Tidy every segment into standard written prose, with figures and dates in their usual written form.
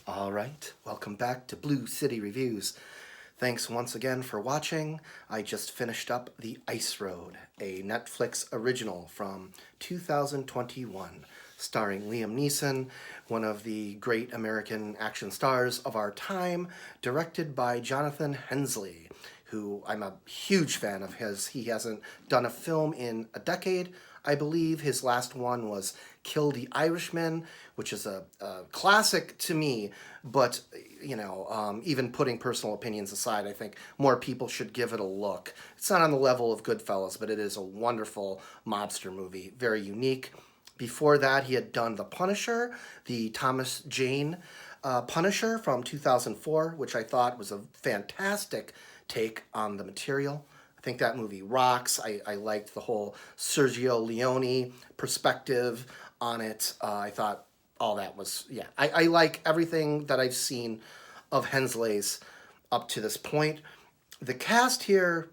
All right, welcome back to Blue City Reviews. Thanks once again for watching. I just finished up The Ice Road, a Netflix original from 2021, starring Liam Neeson, one of the great American action stars of our time, directed by Jonathan Hensleigh, who I'm a huge fan of his. He hasn't done a film in a decade. I believe his last one was Kill the Irishman, which is a classic to me, but even putting personal opinions aside, I think more people should give it a look. It's not on the level of Goodfellas, but it is a wonderful mobster movie, very unique. Before that, he had done The Punisher, the Thomas Jane Punisher from 2004, which I thought was a fantastic take on the material. I think that movie rocks. I liked the whole Sergio Leone perspective on it. I thought all that was, yeah. I like everything that I've seen of Hensleigh's up to this point. The cast here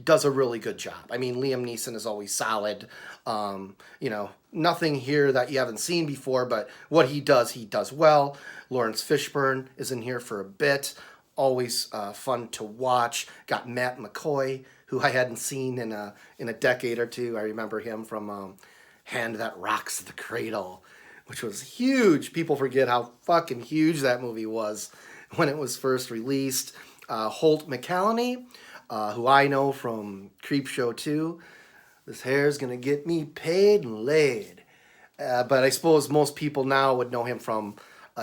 does a really good job. I mean, Liam Neeson is always solid. Nothing here that you haven't seen before, but what he does well. Lawrence Fishburne is in here for a bit. Always fun to watch. Got Matt McCoy, who I hadn't seen in a decade or two. I remember him from Hand That Rocks the Cradle, which was huge. People forget how fucking huge that movie was when it was first released. Holt McCallany, who I know from Creepshow 2. This hair's gonna get me paid and laid. But I suppose most people now would know him from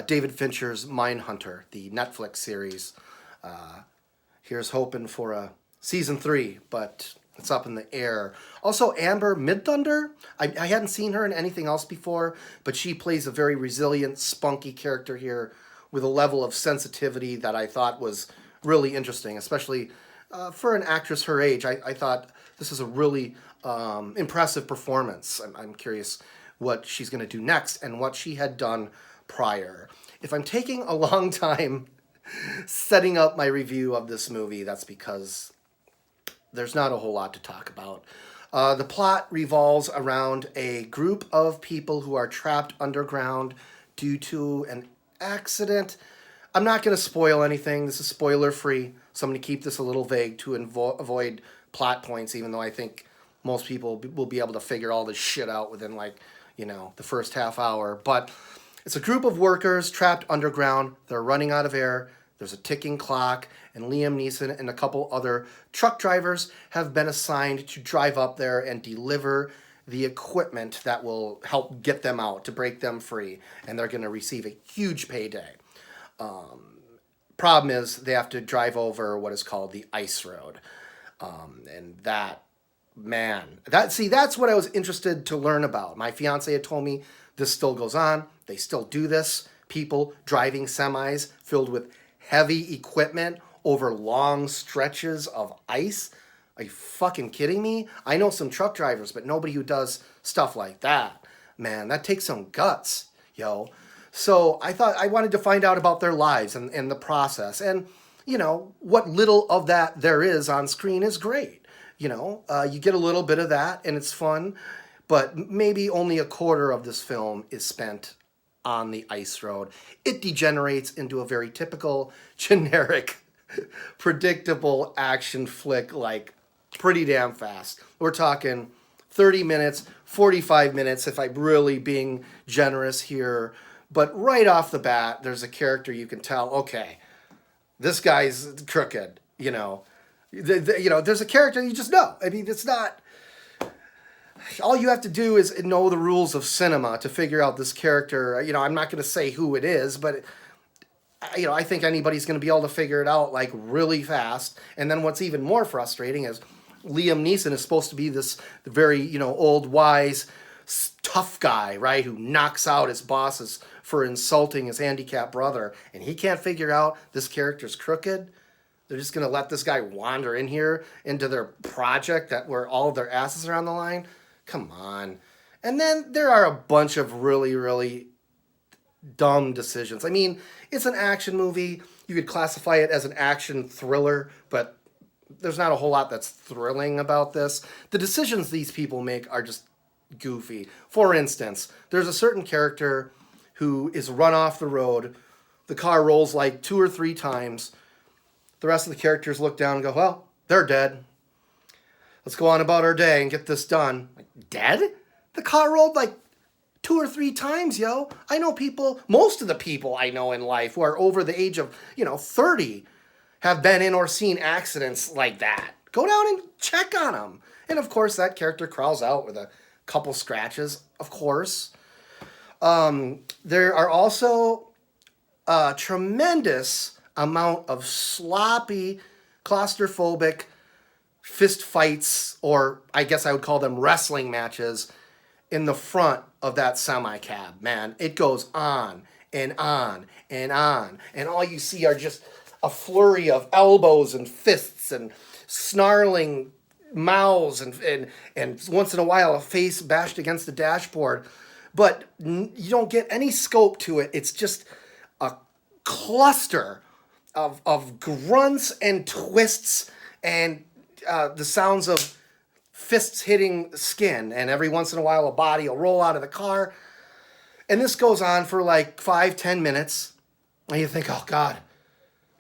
David Fincher's Mindhunter, the Netflix series. Here's hoping for a season 3, but it's up in the air. Also, Amber Midthunder. I hadn't seen her in anything else before, but she plays a very resilient, spunky character here with a level of sensitivity that I thought was really interesting, especially for an actress her age. I thought this is a really impressive performance. I'm curious what she's going to do next and what she had done prior. If I'm taking a long time setting up my review of this movie, that's because there's not a whole lot to talk about. The plot revolves around a group of people who are trapped underground due to an accident. I'm not going to spoil anything. This is spoiler free, so I'm going to keep this a little vague to avoid plot points, even though I think most people will be able to figure all this shit out within, the first half hour. But it's a group of workers trapped underground. They're running out of air. There's a ticking clock, and Liam Neeson and a couple other truck drivers have been assigned to drive up there and deliver the equipment that will help get them out, to break them free, and they're going to receive a huge payday. Problem is, they have to drive over what is called the Ice Road, and that's what I was interested to learn about. My fiance had told me this still goes on. They still do this. People driving semis filled with heavy equipment over long stretches of ice. Are you fucking kidding me? I know some truck drivers, but nobody who does stuff like that. Man, that takes some guts, yo. So I thought I wanted to find out about their lives and the process. And, what little of that there is on screen is great. You get a little bit of that and it's fun, but maybe only a quarter of this film is spent on the Ice Road. It degenerates into a very typical, generic, predictable action flick, pretty damn fast. We're talking 30 minutes, 45 minutes, if I'm really being generous here. But right off the bat, there's a character you can tell, okay, this guy's crooked, there's a character you just know. I mean, it's not... All you have to do is know the rules of cinema to figure out this character. I'm not going to say who it is, but I think anybody's going to be able to figure it out really fast. And then what's even more frustrating is Liam Neeson is supposed to be this very, old, wise, tough guy, right, who knocks out his bosses for insulting his handicapped brother, and he can't figure out this character's crooked. They're just going to let this guy wander in here into their project where all of their asses are on the line. Come on. And then there are a bunch of really, really dumb decisions. I mean, it's an action movie. You could classify it as an action thriller, but there's not a whole lot that's thrilling about this. The decisions these people make are just goofy. For instance, there's a certain character who is run off the road The car rolls like 2 or 3 times. The rest of the characters look down and go, well, they're dead. Let's go on about our day and get this done. Like, dead? The car rolled like 2 or 3 times, yo. I know people, most of the people I know in life who are over the age of, 30 have been in or seen accidents like that. Go down and check on them. And of course, that character crawls out with a couple scratches, of course. There are also a tremendous amount of sloppy, claustrophobic fist fights, or I guess I would call them wrestling matches, in the front of that semi-cab, man. It goes on and on and on. And all you see are just a flurry of elbows and fists and snarling mouths and once in a while a face bashed against the dashboard. But you don't get any scope to it. It's just a cluster of grunts and twists and the sounds of fists hitting skin, and every once in a while a body will roll out of the car. And this goes on for like 5-10 minutes. And you think, oh God,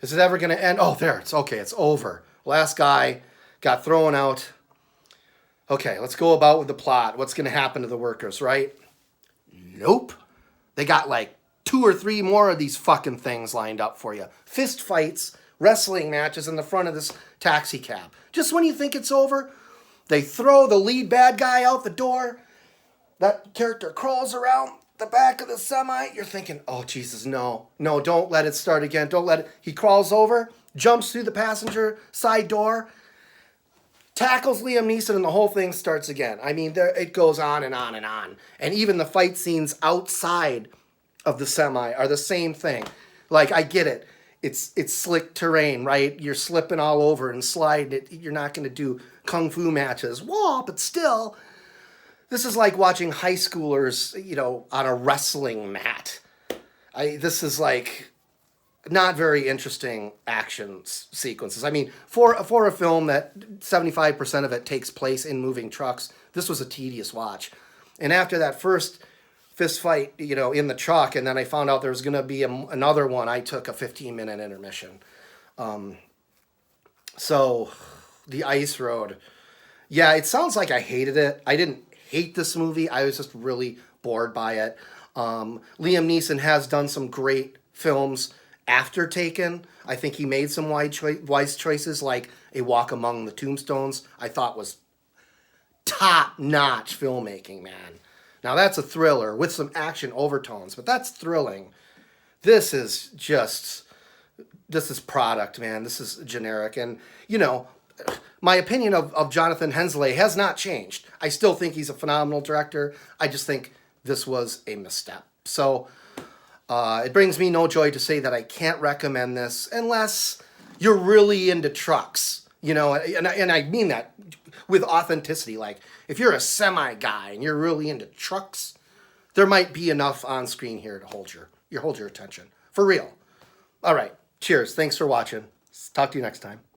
is it ever going to end? Oh, there, it's okay, it's over. Last guy got thrown out. Okay, let's go about with the plot. What's going to happen to the workers, right? Nope. They got like 2 or 3 more of these fucking things lined up for you. Fist fights, wrestling matches in the front of this taxi cab. Just when you think it's over, they throw the lead bad guy out the door. That character crawls around the back of the semi. You're thinking, oh, Jesus, no. No, don't let it start again. Don't let it. He crawls over, jumps through the passenger side door, tackles Liam Neeson, and the whole thing starts again. I mean, it goes on and on and on. And even the fight scenes outside of the semi are the same thing. Like, I get it. It's slick terrain, right? You're slipping all over and sliding. You're not going to do kung fu matches. Whoa, but still, this is like watching high schoolers, on a wrestling mat. This is like not very interesting action sequences. I mean, for a film that 75% of it takes place in moving trucks, this was a tedious watch. And after that first fist fight, in the truck, and then I found out there was going to be another one, I took a 15-minute intermission. So, The Ice Road. Yeah, it sounds like I hated it. I didn't hate this movie. I was just really bored by it. Liam Neeson has done some great films after Taken. I think he made some wise choices, like A Walk Among the Tombstones. I thought was top-notch filmmaking, man. Now, that's a thriller with some action overtones, but that's thrilling. This is product, man. This is generic. And, my opinion of Jonathan Hensleigh has not changed. I still think he's a phenomenal director. I just think this was a misstep. So, it brings me no joy to say that I can't recommend this unless you're really into trucks. And I mean that with authenticity. Like, if you're a semi guy and you're really into trucks, there might be enough on screen here to hold your attention. For real. All right. Cheers. Thanks for watching. Talk to you next time.